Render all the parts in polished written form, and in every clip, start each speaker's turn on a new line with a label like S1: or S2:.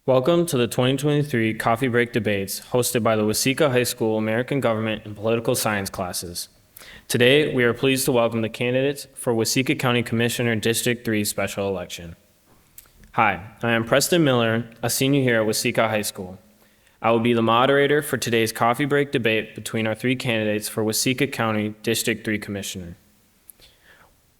S1: Welcome to the 2023 Coffee Break Debates hosted by the Waseca High School American Government and Political Science classes. Today, we are pleased to welcome the candidates for Waseca County Commissioner District 3 special election. Hi, I am Preston Miller, a senior here at Waseca High School. I will be the moderator for today's coffee break debate between our three candidates for Waseca County District 3 Commissioner.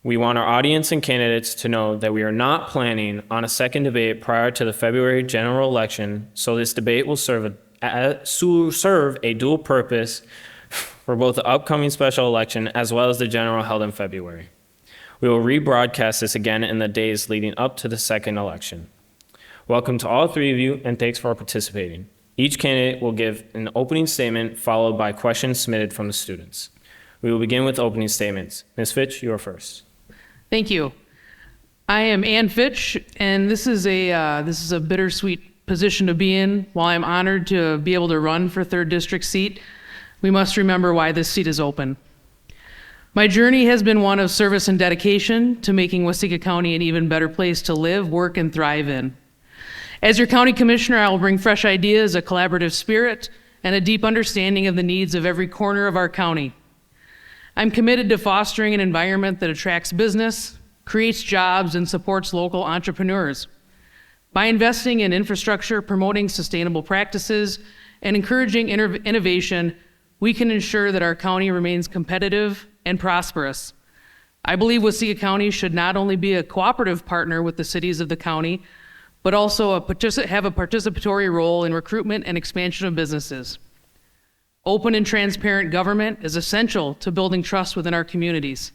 S1: We want our audience and candidates to know that we are not planning on a second debate prior to the February general election, so this debate will serve a dual purpose for both the upcoming special election as well as the general held in February. We will rebroadcast this again in the days leading up to the second election. Welcome to all three of you, and thanks for participating. Each candidate will give an opening statement followed by questions submitted from the students. We will begin with opening statements. Ms. Fitch, you are first.
S2: Thank you. I am Ann Fitch, and this is a bittersweet position to be in. While I'm honored to be able to run for 3rd District seat, we must remember why this seat is open. My journey has been one of service and dedication to making Waseca County an even better place to live, work, and thrive in. As your county commissioner, I will bring fresh ideas, a collaborative spirit, and a deep understanding of the needs of every corner of our county. I'm committed to fostering an environment that attracts business, creates jobs, and supports local entrepreneurs. By investing in infrastructure, promoting sustainable practices, and encouraging innovation, we can ensure that our county remains competitive and prosperous. I believe Waseca County should not only be a cooperative partner with the cities of the county, but also have a participatory role in recruitment and expansion of businesses. Open and transparent government is essential to building trust within our communities.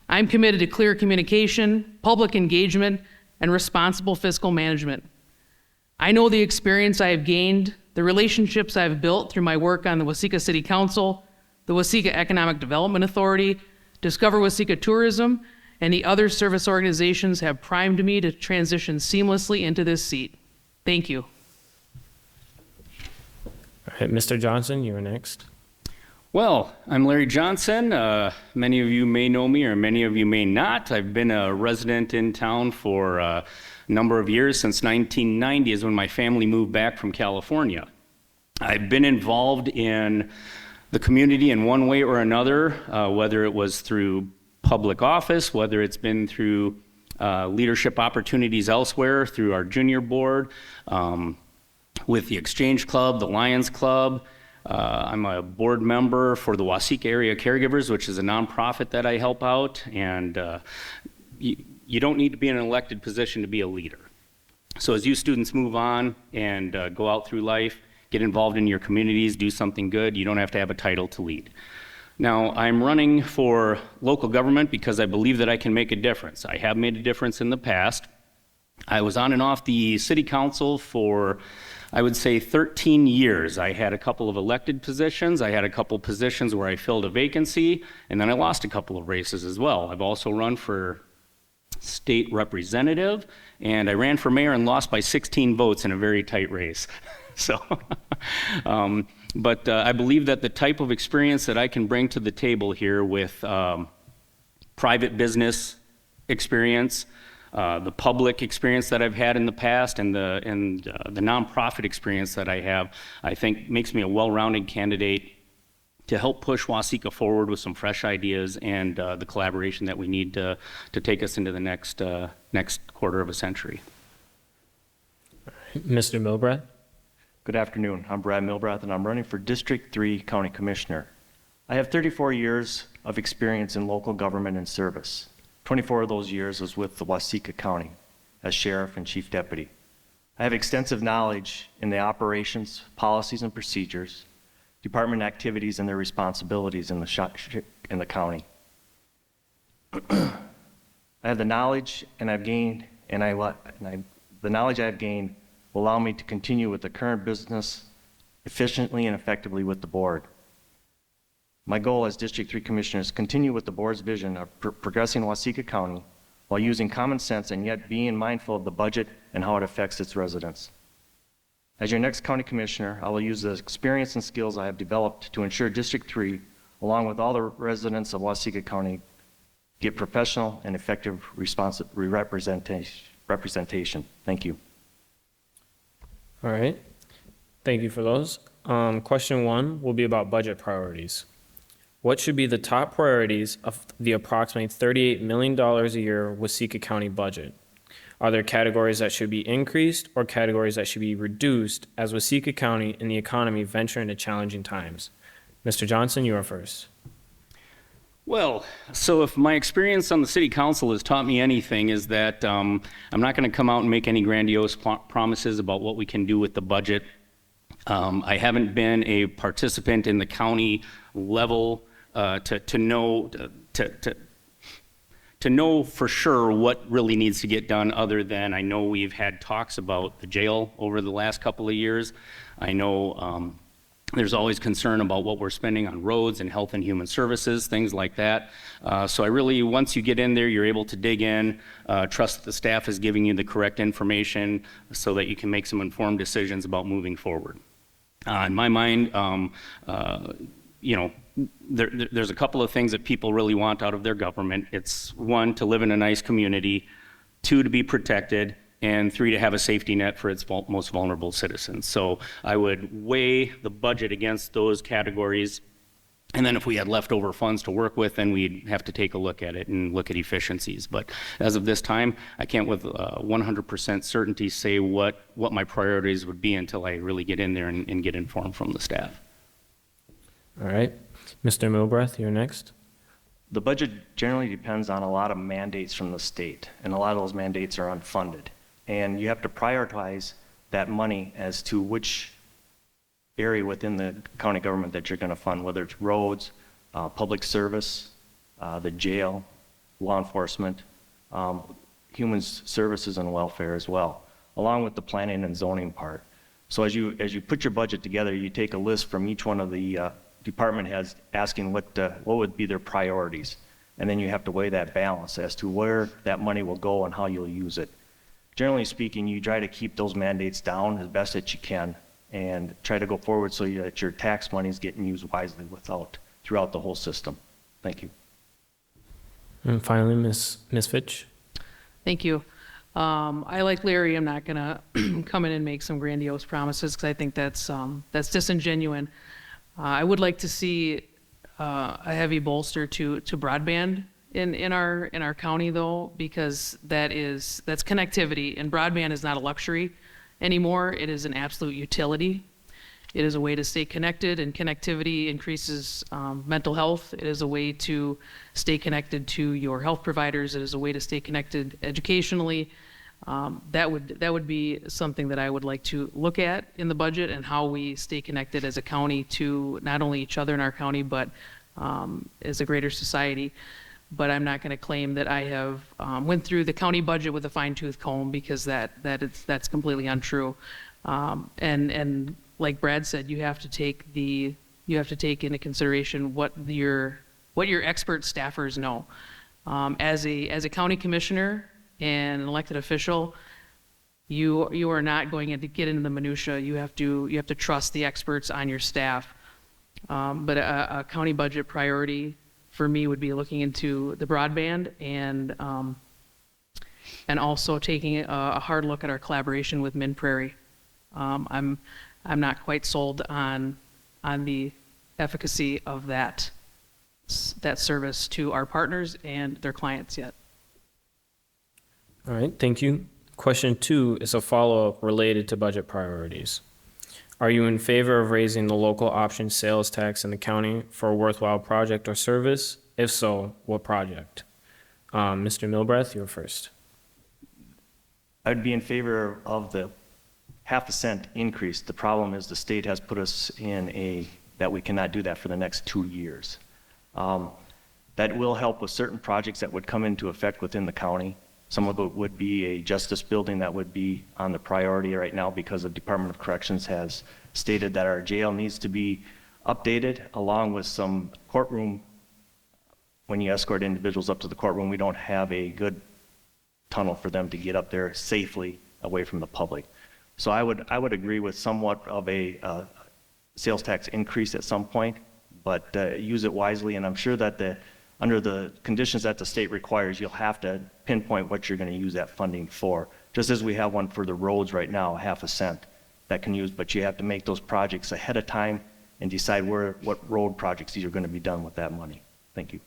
S2: I'm committed to clear communication, public engagement, and responsible fiscal management. I know the experience I have gained, the relationships I've built through my work on the Waseca City Council, the Waseca Economic Development Authority, Discover Waseca Tourism, and the other service organizations have primed me to transition seamlessly into this seat. Thank you.
S1: All right, Mr. Johnson, you are next.
S3: Well, I'm Larry Johnson. Many of you may know me or many of you may not. I've been a resident in town for a number of years. Since 1990 is when my family moved back from California. I've been involved in the community in one way or another, whether it was through public office, whether it's been through leadership opportunities elsewhere, through our junior board, with the Exchange Club, the Lions Club. I'm a board member for the Waseca Area Caregivers, which is a nonprofit that I help out. And you don't need to be in an elected position to be a leader. So as you students move on and go out through life, get involved in your communities, do something good, you don't have to have a title to lead. Now, I'm running for local government because I believe that I can make a difference. I have made a difference in the past. I was on and off the city council for, I would say, 13 years. I had a couple of elected positions. I had a couple positions where I filled a vacancy, and then I lost a couple of races as well. I've also run for state representative, and I ran for mayor and lost by 16 votes in a very tight race. So, but I believe that the type of experience that I can bring to the table here with private business experience, the public experience that I've had in the past, and the nonprofit experience that I have, I think makes me a well-rounded candidate to help push Waseca forward with some fresh ideas and the collaboration that we need to take us into the next quarter of a century.
S1: Mr. Milbrath.
S4: Good afternoon. I'm Brad Milbrath, and I'm running for District 3 County Commissioner. I have 34 years of experience in local government and service. 24 of those years was with the Waseca County as Sheriff and Chief Deputy. I have extensive knowledge in the operations, policies, and procedures, department activities, and their responsibilities in the county. I have the knowledge and I've gained, the knowledge I've gained will allow me to continue with the current business efficiently and effectively with the board. My goal as District 3 Commissioner is to continue with the board's vision of progressing Waseca County while using common sense and yet being mindful of the budget and how it affects its residents. As your next County Commissioner, I will use the experience and skills I have developed to ensure District 3, along with all the residents of Waseca County, get professional and effective representation representation. Thank you.
S1: All right. Thank you for those. Question 1 will be about budget priorities. What should be the top priorities of the approximately $38 million a year Waseca County budget? Are there categories that should be increased or categories that should be reduced as Waseca County and the economy venture into challenging times? Mr. Johnson, you are first.
S3: Well, so if my experience on the city council has taught me anything, is that I'm not going to come out and make any grandiose promises about what we can do with the budget. I haven't been a participant in the county level to know for sure what really needs to get done, other than I know we've had talks about the jail over the last couple of years. I know there's always concern about what we're spending on roads and health and human services, things like that. So I really, once you get in there, you're able to dig in, trust that the staff is giving you the correct information so that you can make some informed decisions about moving forward. In my mind, there's a couple of things that people really want out of their government. It's 1, to live in a nice community, 2, to be protected, and 3, to have a safety net for its most vulnerable citizens. So I would weigh the budget against those categories, and then if we had leftover funds to work with, then we'd have to take a look at it and look at efficiencies. But as of this time, I can't with 100% certainty say what my priorities would be until I really get in there and get informed from the staff.
S1: All right. Mr. Milbrath, you're next.
S4: The budget generally depends on a lot of mandates from the state, and a lot of those mandates are unfunded. And you have to prioritize that money as to which area within the county government that you're going to fund, whether it's roads, public service, the jail, law enforcement, human services and welfare as well, along with the planning and zoning part. So as you put your budget together, you take a list from each one of the department heads asking what would be their priorities. And then you have to weigh that balance as to where that money will go and how you'll use it. Generally speaking, you try to keep those mandates down as best that you can and try to go forward so that your tax money is getting used wisely throughout the whole system. Thank you.
S1: And finally, Ms. Fitch.
S2: Thank you. I, like Larry, I'm not going to come in and make some grandiose promises because I think that's disingenuous. I would like to see a heavy bolster to broadband in our county, though, because that's connectivity, and broadband is not a luxury anymore. It is an absolute utility. It is a way to stay connected, and connectivity increases mental health. It is a way to stay connected to your health providers. It is a way to stay connected educationally. That would be something that I would like to look at in the budget, and how we stay connected as a county to not only each other in our county, but as a greater society. But I'm not going to claim that I have went through the county budget with a fine-tooth comb, because that's completely untrue. And like Brad said, you have to take into consideration what your expert staffers know. As a county commissioner and an elected official, you are not going to get into the minutia. You have to trust the experts on your staff. But a county budget priority for me would be looking into the broadband, and also taking a hard look at our collaboration with Min Prairie. I'm not quite sold on the efficacy of that service to our partners and their clients yet.
S1: All right, thank you. Question 2 is a follow-up related to budget priorities. Are you in favor of raising the local option sales tax in the county for a worthwhile project or service? If so, what project? Mr. Milbrath, you're first.
S4: I'd be in favor of the half a cent increase. The problem is the state has put us in that we cannot do that for the next 2 years. That will help with certain projects that would come into effect within the county. Some of it would be a justice building that would be on the priority right now, because the Department of Corrections has stated that our jail needs to be updated, along with some courtroom. When you escort individuals up to the courtroom, we don't have a good tunnel for them to get up there safely away from the public. So I would agree with somewhat of a sales tax increase at some point, but use it wisely. And I'm sure that under the conditions that the state requires, you'll have to pinpoint what you're going to use that funding for. Just as we have one for the roads right now, 1/2 cent that can use, but you have to make those projects ahead of time and decide what road projects are going to be done with that money. Thank you.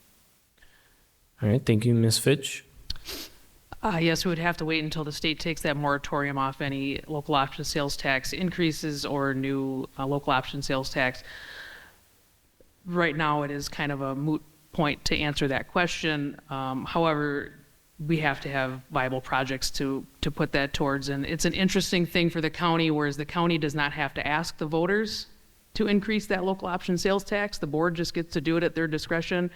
S1: All right, thank you, Ms. Fitch.
S2: Yes, we would have to wait until the state takes that moratorium off any local option sales tax increases or new local option sales tax. Right now, it is kind of a moot point to answer that question. However, we have to have viable projects to put that towards. And it's an interesting thing for the county, whereas the county does not have to ask the voters to increase that local option sales tax. The board just gets to do it at their discretion,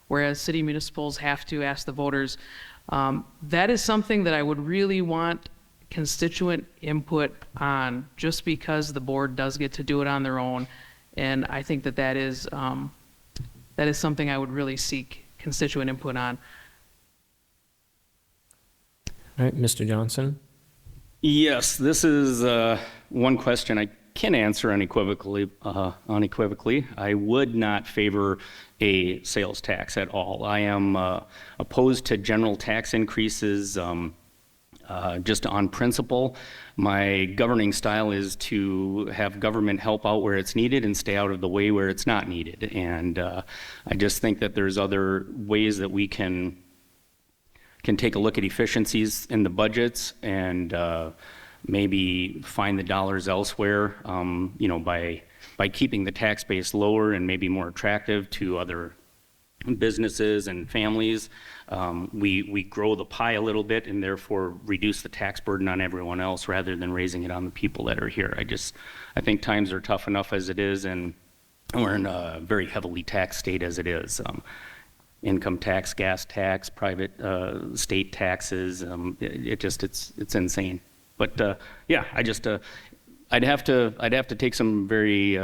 S2: whereas city municipals have to ask the voters. That is something that I would really want constituent input on, just because the board does get to do it on their own. And I think that is something I would really seek constituent input on.
S1: All right, Mr. Johnson.
S3: Yes, this is one question I can answer unequivocally. I would not favor a sales tax at all. I am opposed to general tax increases just on principle. My governing style is to have government help out where it's needed and stay out of the way where it's not needed. And I just think that there's other ways that we can take a look at efficiencies in the budgets and maybe find the dollars elsewhere, by keeping the tax base lower and maybe more attractive to other businesses and families. We grow the pie a little bit and therefore reduce the tax burden on everyone else rather than raising it on the people that are here. I think times are tough enough as it is, and we're in a very heavily taxed state as it is. Income tax, gas tax, private state taxes. It's insane. But yeah, I'd have to take some very.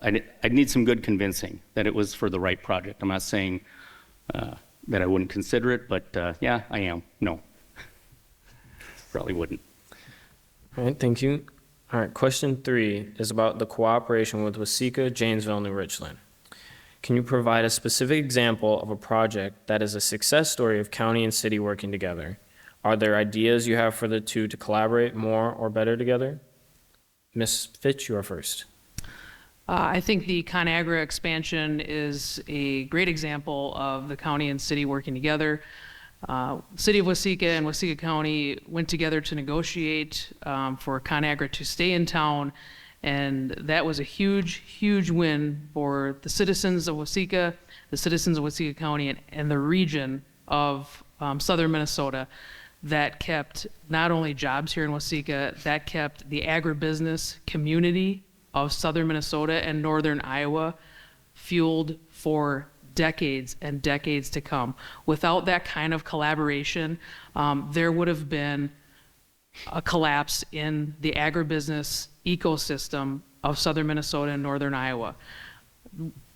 S3: I'd need some good convincing that it was for the right project. I'm not saying that I wouldn't consider it, but yeah, I am. No, probably wouldn't.
S1: All right, thank you. All right, question 3 is about the cooperation with Waseca, Janesville, New Richland. Can you provide a specific example of a project that is a success story of county and city working together? Are there ideas you have for the two to collaborate more or better together? Ms. Fitch, you are first.
S2: I think the ConAgra expansion is a great example of the county and city working together. City of Waseca and Waseca County went together to negotiate for ConAgra to stay in town, and that was a huge, huge win for the citizens of Waseca, the citizens of Waseca County, and the region of southern Minnesota. That kept not only jobs here in Waseca, that kept the agribusiness community of southern Minnesota and northern Iowa fueled for decades and decades to come. Without that kind of collaboration, there would have been a collapse in the agribusiness ecosystem of southern Minnesota and northern Iowa.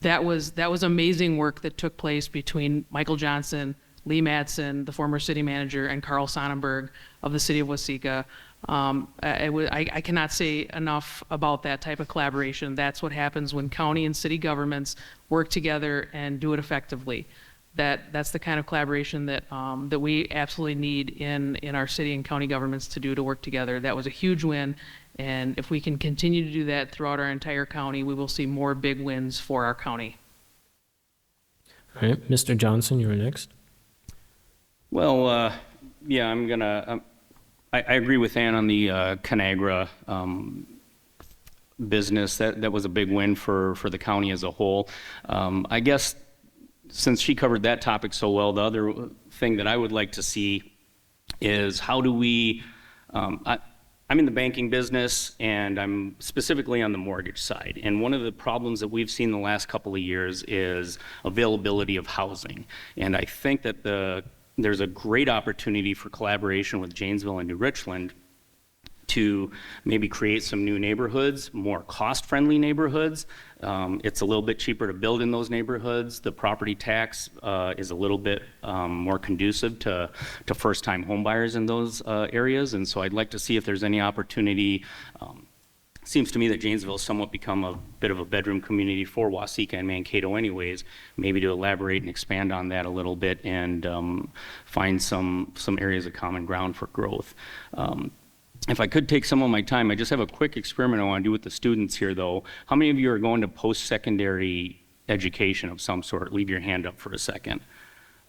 S2: That was amazing work that took place between Michael Johnson, Lee Madsen, the former city manager, and Carl Sonnenberg of the city of Waseca. I cannot say enough about that type of collaboration. That's what happens when county and city governments work together and do it effectively. That's the kind of collaboration that we absolutely need in our city and county governments to work together. That was a huge win, and if we can continue to do that throughout our entire county, we will see more big wins for our county.
S1: All right, Mr. Johnson, you're next.
S3: Well, yeah, I'm gonna. I agree with Ann on the ConAgra business. That was a big win for the county as a whole. I guess since she covered that topic so well, the other thing that I would like to see is how do we. I'm in the banking business, and I'm specifically on the mortgage side. And one of the problems that we've seen the last couple of years is availability of housing. And I think that there's a great opportunity for collaboration with Janesville and New Richland to maybe create some new neighborhoods, more cost-friendly neighborhoods. It's a little bit cheaper to build in those neighborhoods. The property tax is a little bit more conducive to first-time homebuyers in those areas. And so I'd like to see if there's any opportunity seems to me that Janesville's somewhat become a bit of a bedroom community for Waseca and Mankato anyways. Maybe to elaborate and expand on that a little bit and find some areas of common ground for growth. If I could take some of my time, I just have a quick experiment I want to do with the students here though. How many of you are going to post-secondary education of some sort? Leave your hand up for a second.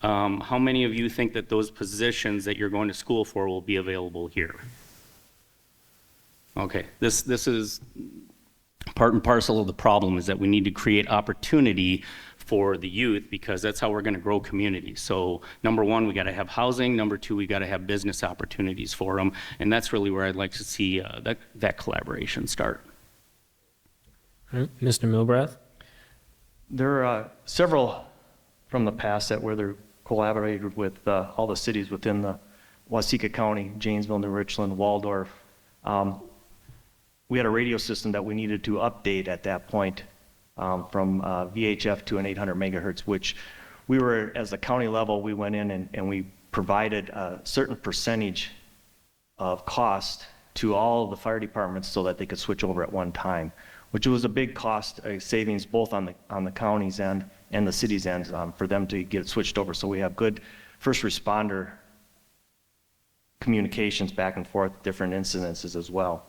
S3: How many of you think that those positions that you're going to school for will be available here? Okay, this is part and parcel of the problem, is that we need to create opportunity for the youth, because that's how we're going to grow communities. So number one, we got to have housing. Number two, we got to have business opportunities for them, and that's really where I'd like to see that collaboration start.
S1: All right, Mr. Milbrath?
S4: There are several from the past that where they collaborated with all the cities within the Waseca County, Janesville, New Richland, Waldorf. We had a radio system that we needed to update at that point from VHF to an 800 megahertz, which we were, as the county level, we went in and we provided a certain percentage of cost to all of the fire departments so that they could switch over at one time, which was a big cost savings both on the county's end and the city's end for them to get switched over. So we have good first responder communications back and forth, different incidences as well.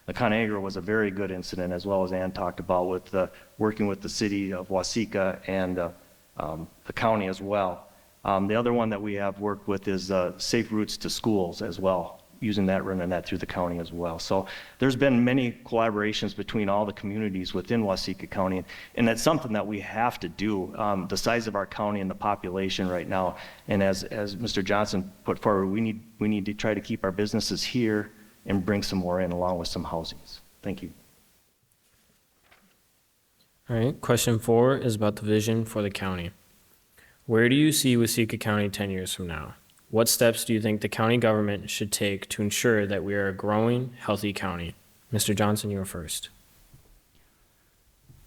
S4: The ConAgra was a very good incident, as well as Ann talked about, with working with the city of Waseca and the county as well. The other one that we have worked with is safe routes to schools as well, using that, running that through the county as well. So there's been many collaborations between all the communities within Waseca County, and that's something that we have to do. The size of our county and the population right now, and as Mr. Johnson put forward, we need to try to keep our businesses here and bring some more in along with some housings. Thank you.
S1: All right, question 4 is about the vision for the county. Where do you see Waseca County 10 years from now? What steps do you think the county government should take to ensure that we are a growing, healthy county? Mr. Johnson, you are first.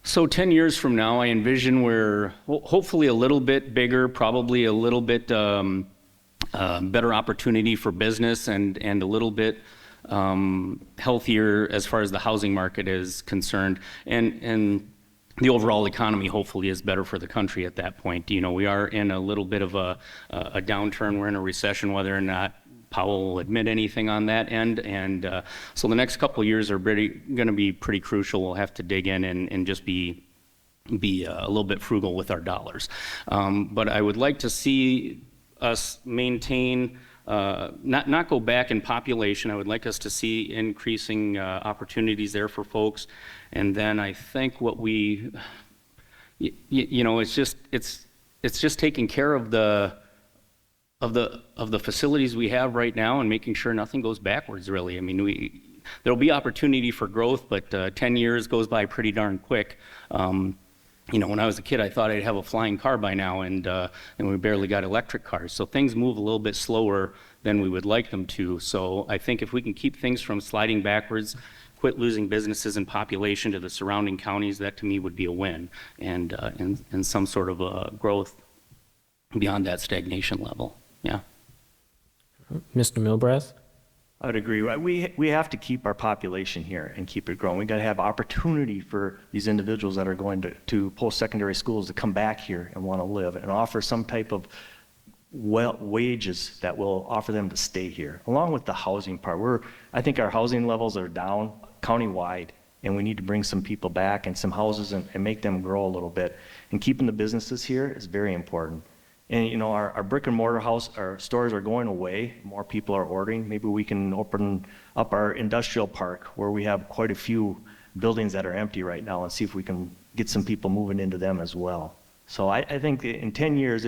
S3: So 10 years from now, I envision we're hopefully a little bit bigger, probably a little bit better opportunity for business, and a little bit healthier as far as the housing market is concerned, and the overall economy hopefully is better for the country at that point. You know, we are in a little bit of a downturn. We're in a recession, whether or not Powell will admit anything on that end, and so the next couple of years are going to be pretty crucial. We'll have to dig in and just be a little bit frugal with our dollars. But I would like to see us maintain, not go back in population. I would like us to see increasing opportunities there for folks. And then I think what we, you know, it's just taking care of the facilities we have right now and making sure nothing goes backwards, really. I mean, there'll be opportunity for growth, but 10 years goes by pretty darn quick. You know, when I was a kid, I thought I'd have a flying car by now, and we barely got electric cars. So things move a little bit slower than we would like them to. So I think if we can keep things from sliding backwards, quit losing businesses and population to the surrounding counties, that to me would be a win, and some sort of a growth beyond that stagnation level. Yeah.
S1: Mr. Milbrath?
S4: I would agree. We have to keep our population here and keep it growing. We got to have opportunity for these individuals that are going to post-secondary schools to come back here and want to live and offer some type of wages that will offer them to stay here, along with the housing part. I think our housing levels are down countywide, and we need to bring some people back and some houses and make them grow a little bit. And keeping the businesses here is very important. And you know, our brick and mortar our stores are going away. More people are ordering. Maybe we can open up our industrial park where we have quite a few buildings that are empty right now, and see if we can get some people moving into them as well. So I think in 10 years,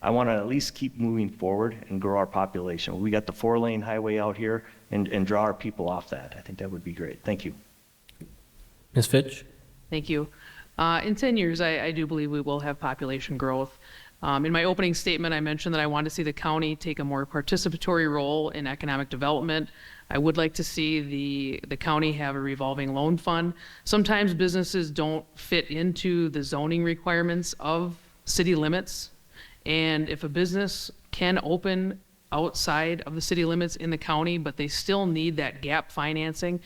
S4: I want to at least keep moving forward and grow our population. We got the 4-lane highway out here, and draw our people off that. I think that would be great. Thank you.
S1: Ms. Fitch?
S2: Thank you. In 10 years, I do believe we will have population growth. In my opening statement, I mentioned that I want to see the county take a more participatory role in economic development. I would like to see the county have a revolving loan fund. Sometimes businesses don't fit into the zoning requirements of city limits. And if a business can open outside of the city limits in the county, but they still need that gap financing.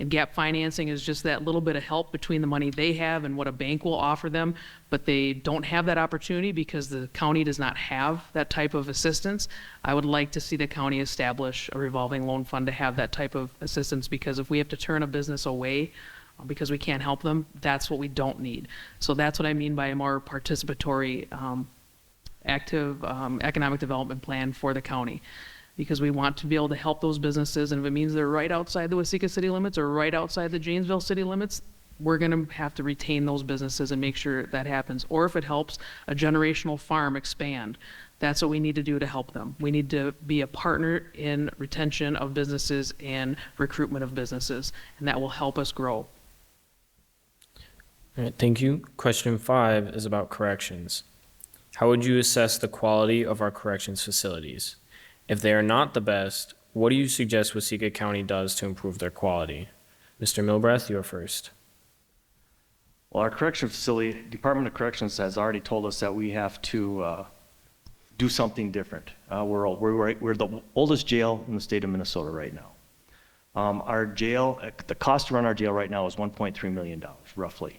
S2: And gap financing is just that little bit of help between the money they have and what a bank will offer them, but they don't have that opportunity because the county does not have that type of assistance. I would like to see the county establish a revolving loan fund to have that type of assistance, because if we have to turn a business away because we can't help them, that's what we don't need. So that's what I mean by a more participatory, active economic development plan for the county, because we want to be able to help those businesses. And if it means they're right outside the Waseca city limits or right outside the Janesville city limits, we're going to have to retain those businesses and make sure that happens. Or if it helps a generational farm expand, that's what we need to do to help them. We need to be a partner in retention of businesses and recruitment of businesses, and that will help us grow.
S1: All right, thank you. Question 5 is about corrections. How would you assess the quality of our corrections facilities? If they are not the best, what do you suggest Waseca County does to improve their quality? Mr. Milbrath, you're first.
S4: Well, our correction facility, Department of Corrections has already told us that we have to do something different. We're the oldest jail in the state of Minnesota right now. Our jail, the cost to run our jail right now is $1.3 million, roughly.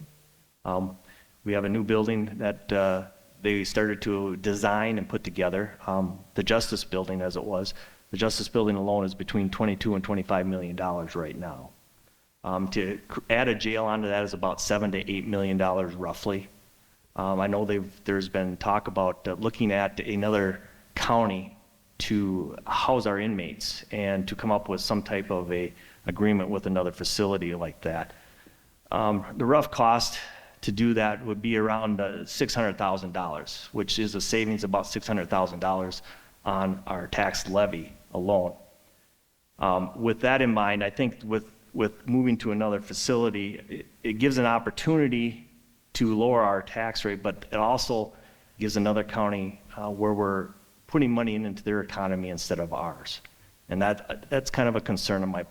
S4: We have a new building that they started to design and put together. The Justice Building, as it was, the Justice Building alone is between $22 and $25 million right now. To add a jail onto that is about $7 to $8 million roughly. I know there's been talk about looking at another county to house our inmates and to come up with some type of a agreement with another facility like that. The rough cost to do that would be around $600,000, which is a savings of about $600,000 on our tax levy alone. With that in mind, I think with moving to another facility, it gives an opportunity to lower our tax rate, but it also gives another county where we're putting money into their economy instead of ours. And that's kind of a concern on my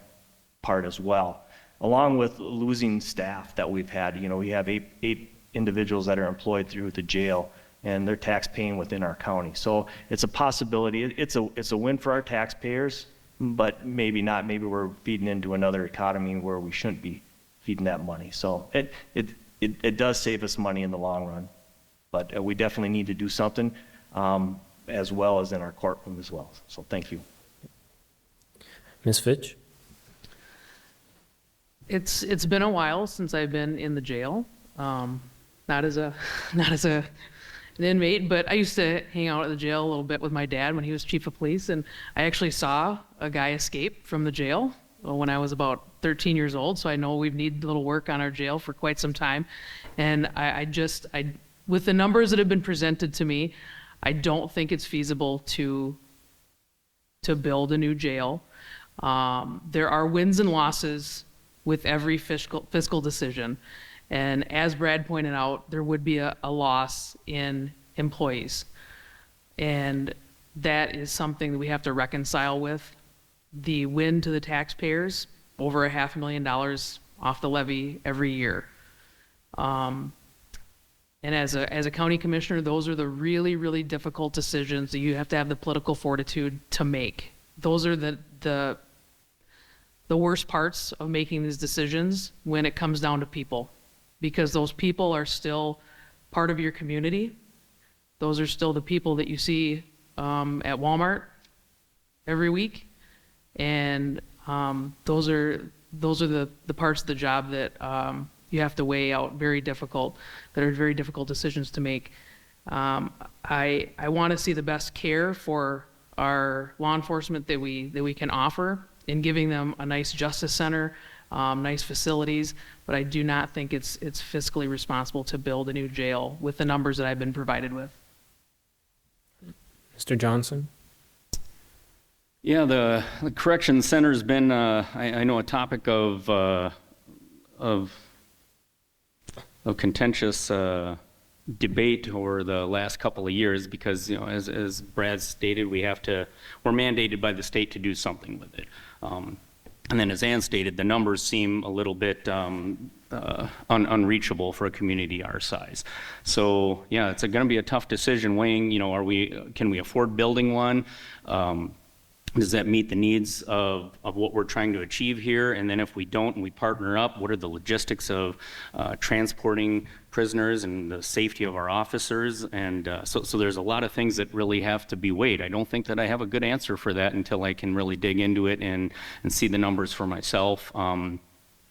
S4: part as well. Along with losing staff that we've had, we have eight individuals that are employed through the jail, and they're tax paying within our county. So it's a possibility. It's a win for our taxpayers, but maybe not. Maybe we're feeding into another economy where we shouldn't be feeding that money. So it does save us money in the long run, but we definitely need to do something, as well as in our courtroom as well. So thank you.
S1: Ms. Fitch?
S2: It's been a while since I've been in the jail, not as an inmate, but I used to hang out at the jail a little bit with my dad when he was chief of police, and I actually saw a guy escape from the jail when I was about 13 years old. So I know we've needed a little work on our jail for quite some time, and I with the numbers that have been presented to me, I don't think it's feasible to build a new jail. There are wins and losses with every fiscal decision. And as Brad pointed out, there would be a loss in employees. And that is something that we have to reconcile with. The win to the taxpayers, over $500,000 off the levy every year. And as a county commissioner, those are the really, really difficult decisions that you have to have the political fortitude to make. Those are the worst parts of making these decisions when it comes down to people, because those people are still part of your community. Those are still the people that you see at Walmart every week, and those are the parts of the job that you have to weigh out, that are very difficult decisions to make. I want to see the best care for our law enforcement that we can offer, in giving them a nice justice center, nice facilities, but I do not think it's fiscally responsible to build a new jail with the numbers that I've been provided with.
S1: Mr. Johnson?
S3: Yeah, the correction center's been, I know, a topic of contentious debate over the last couple of years, because as Brad stated, we're mandated by the state to do something with it. And then as Ann stated, the numbers seem a little bit unreachable for a community our size. So yeah, it's going to be a tough decision weighing, can we afford building one? Does that meet the needs of what we're trying to achieve here? And then if we don't and we partner up, what are the logistics of transporting prisoners and the safety of our officers? And so there's a lot of things that really have to be weighed. I don't think that I have a good answer for that until I can really dig into it and see the numbers for myself.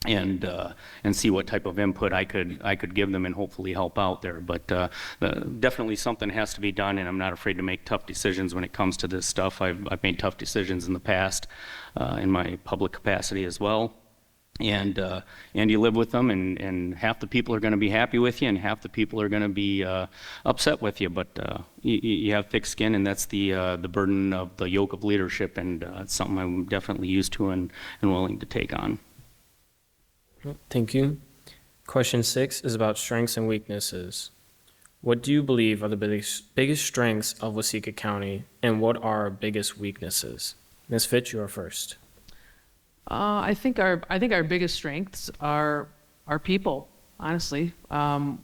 S3: And see what type of input I could give them and hopefully help out there. But definitely something has to be done, and I'm not afraid to make tough decisions when it comes to this stuff. I've made tough decisions in the past in my public capacity as well. And you live with them, and half the people are going to be happy with you, and half the people are going to be upset with you. But you have thick skin, and that's the burden of the yoke of leadership, and it's something I'm definitely used to and willing to take on.
S1: Thank you. Question 6 is about strengths and weaknesses. What do you believe are the biggest strengths of Waseca County, and what are our biggest weaknesses? Ms. Fitch, you are first.
S2: I think our biggest strengths are our people. Honestly,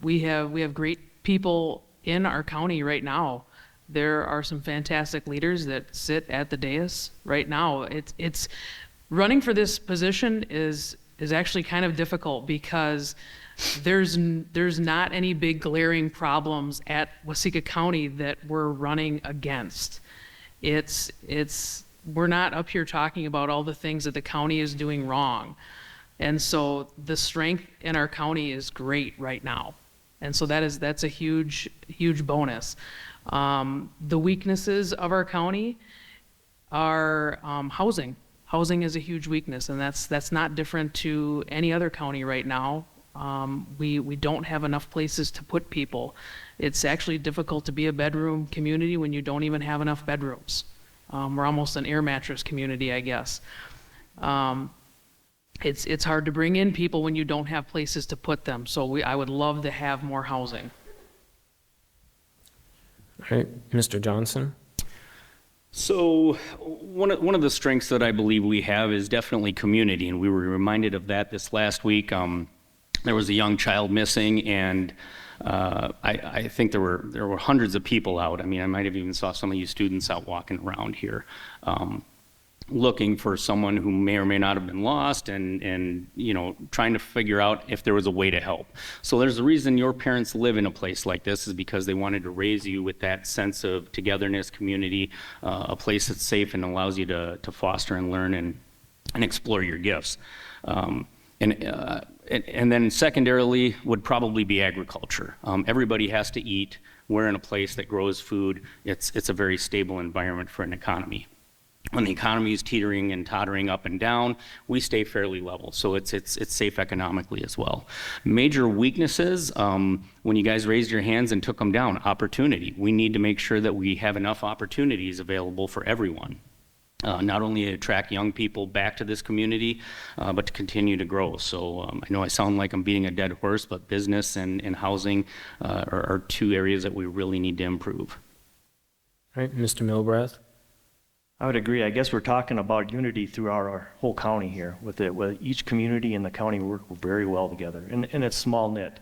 S2: we have great people in our county right now. There are some fantastic leaders that sit at the dais right now. It's running for this position is actually kind of difficult because there's not any big glaring problems at Waseca County that we're running against. We're not up here talking about all the things that the county is doing wrong. And so the strength in our county is great right now. And so that's a huge bonus. The weaknesses of our county are housing. Housing is a huge weakness, and that's not different to any other county right now. We don't have enough places to put people. It's actually difficult to be a bedroom community when you don't even have enough bedrooms. We're almost an air mattress community, I guess. It's hard to bring in people when you don't have places to put them. So I would love to have more housing.
S1: All right, Mr. Johnson.
S3: So one of the strengths that I believe we have is definitely community, and we were reminded of that this last week. There was a young child missing, and I think there were hundreds of people out. I mean, I might have even saw some of you students out walking around here, looking for someone who may or may not have been lost, and trying to figure out if there was a way to help. So there's a reason your parents live in a place like this, is because they wanted to raise you with that sense of togetherness, community, a place that's safe and allows you to foster and learn and explore your gifts. And then secondarily would probably be agriculture. Everybody has to eat. We're in a place that grows food. It's a very stable environment for an economy. When the economy is teetering and tottering up and down, we stay fairly level. So it's safe economically as well. Major weaknesses, when you guys raised your hands and took them down, opportunity. We need to make sure that we have enough opportunities available for everyone. Not only to attract young people back to this community, but to continue to grow. So I know I sound like I'm beating a dead horse, but business and housing are two areas that we really need to improve.
S1: All right, Mr. Milbrath.
S4: I would agree. I guess we're talking about unity throughout our whole county here. With each community in the county work very well together, and it's small knit.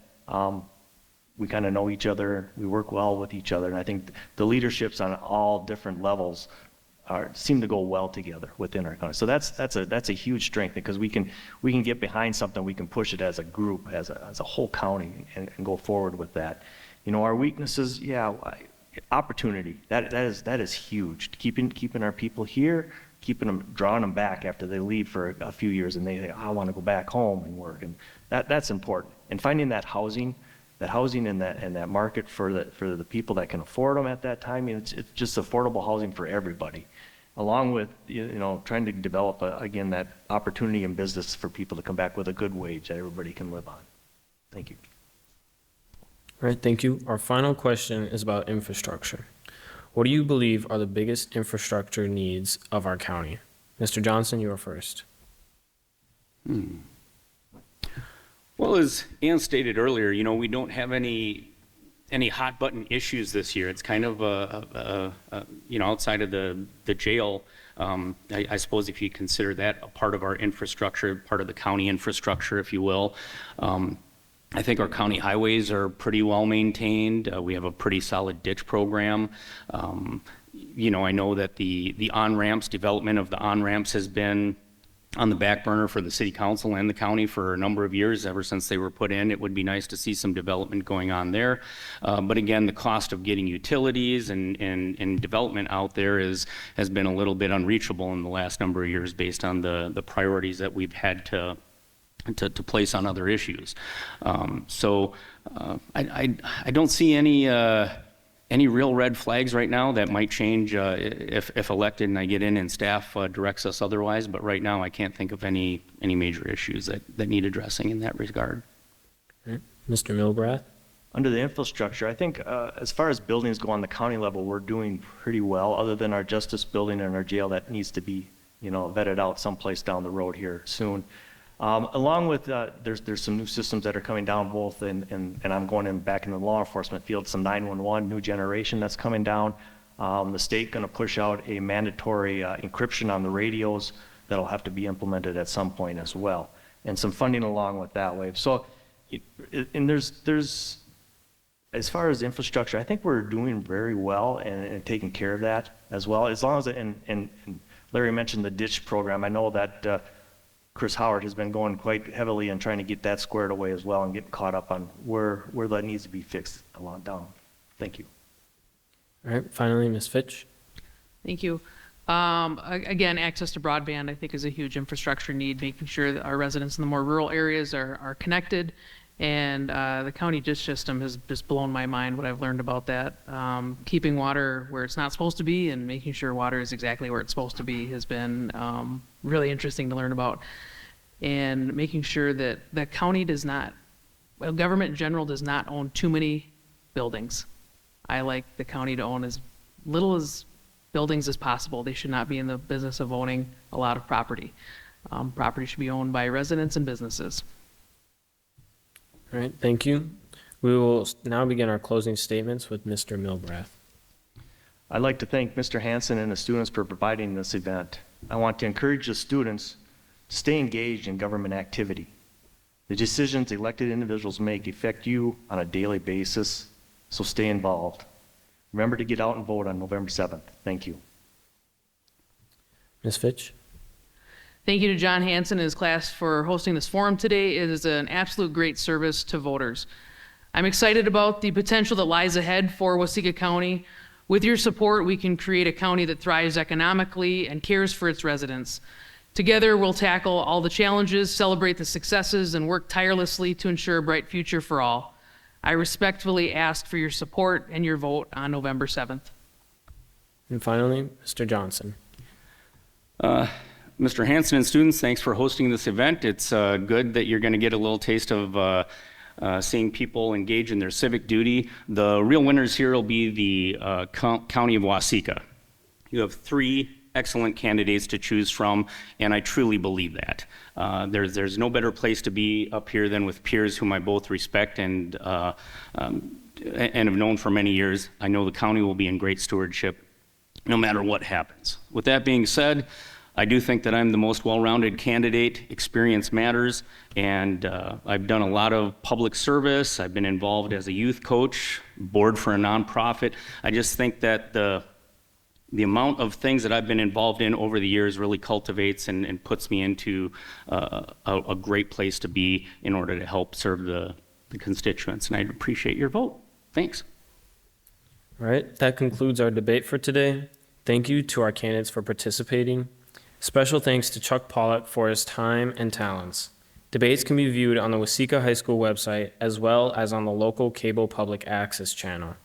S4: We kind of know each other. We work well with each other, and I think the leaderships on all different levels seem to go well together within our county. So that's a huge strength, because we can get behind something. We can push it as a group, as a whole county, and go forward with that. Our weaknesses, opportunity. That is huge. Keeping our people here, drawing them back after they leave for a few years, and they say, I want to go back home and work, and that's important. And finding that housing in that market for the people that can afford them at that time. It's just affordable housing for everybody, along with trying to develop again that opportunity in business for people to come back with a good wage that everybody can live on. Thank you.
S1: All right, thank you. Our final question is about infrastructure. What do you believe are the biggest infrastructure needs of our county? Mr. Johnson, you are first.
S3: Well, as Ann stated earlier, we don't have any hot button issues this year. It's kind of outside of the jail. I suppose if you consider that a part of our infrastructure, part of the county infrastructure, if you will. I think our county highways are pretty well maintained. We have a pretty solid ditch program. I know that the on-ramps, development of the on-ramps has been on the back burner for the city council and the county for a number of years, ever since they were put in. It would be nice to see some development going on there. But again, the cost of getting utilities and development out there has been a little bit unreachable in the last number of years based on the priorities that we've had to place on other issues. I don't see any real red flags right now that might change if elected and I get in and staff directs us otherwise. But right now, I can't think of any major issues that need addressing in that regard.
S1: Right. Mr. Milbrath?
S4: Under the infrastructure, I think as far as buildings go on the county level, we're doing pretty well, other than our justice building and our jail that needs to be, vetted out someplace down the road here soon. Along with, there's some new systems that are coming down both, and I'm going back in the law enforcement field, some 911 new generation that's coming down. The state going to push out a mandatory encryption on the radios that'll have to be implemented at some point as well, and some funding along with that wave. So, and there's as far as infrastructure, I think we're doing very well and taking care of that as well. As long as, and Larry mentioned the ditch program. I know that Chris Howard has been going quite heavily in trying to get that squared away as well and getting caught up on where that needs to be fixed along down. Thank you.
S1: All right, finally, Ms. Fitch.
S2: Thank you. Again, access to broadband, I think, is a huge infrastructure need, making sure that our residents in the more rural areas are connected. And the county dish system has just blown my mind, what I've learned about that. Keeping water where it's not supposed to be and making sure water is exactly where it's supposed to be has been really interesting to learn about. And making sure that the county government in general does not own too many buildings. I like the county to own as little as buildings as possible. They should not be in the business of owning a lot of property. Property should be owned by residents and businesses.
S1: All right, thank you. We will now begin our closing statements with Mr. Milbrath.
S4: I'd like to thank Mr. Hansen and the students for providing this event. I want to encourage the students to stay engaged in government activity. The decisions elected individuals make affect you on a daily basis, so stay involved. Remember to get out and vote on November 7th. Thank you.
S1: Ms. Fitch?
S2: Thank you to John Hansen and his class for hosting this forum today. It is an absolute great service to voters. I'm excited about the potential that lies ahead for Waseca County. With your support, we can create a county that thrives economically and cares for its residents. Together, we'll tackle all the challenges, celebrate the successes, and work tirelessly to ensure a bright future for all. I respectfully ask for your support and your vote on November 7th.
S1: And finally, Mr. Johnson.
S3: Mr. Hansen and students, thanks for hosting this event. It's good that you're going to get a little taste of seeing people engage in their civic duty. The real winners here will be the County of Waseca. You have 3 excellent candidates to choose from, and I truly believe that. There's no better place to be up here than with peers whom I both respect and have known for many years. I know the county will be in great stewardship no matter what happens. With that being said, I do think that I'm the most well-rounded candidate. Experience matters, and I've done a lot of public service. I've been involved as a youth coach, board for a nonprofit. I just think that the amount of things that I've been involved in over the years really cultivates and puts me into a great place to be in order to help serve the constituents, and I'd appreciate your vote. Thanks.
S1: All right, that concludes our debate for today. Thank you to our candidates for participating. Special thanks to Chuck Pollock for his time and talents. Debates can be viewed on the Waseca High School website as well as on the local cable public access channel.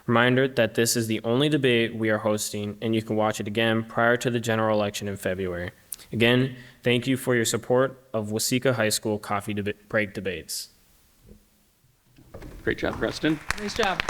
S1: Reminder that this is the only debate we are hosting, and you can watch it again prior to the general election in February. Again, thank you for your support of Waseca High School Coffee Break Debates.
S3: Great job, Preston.
S2: Nice job.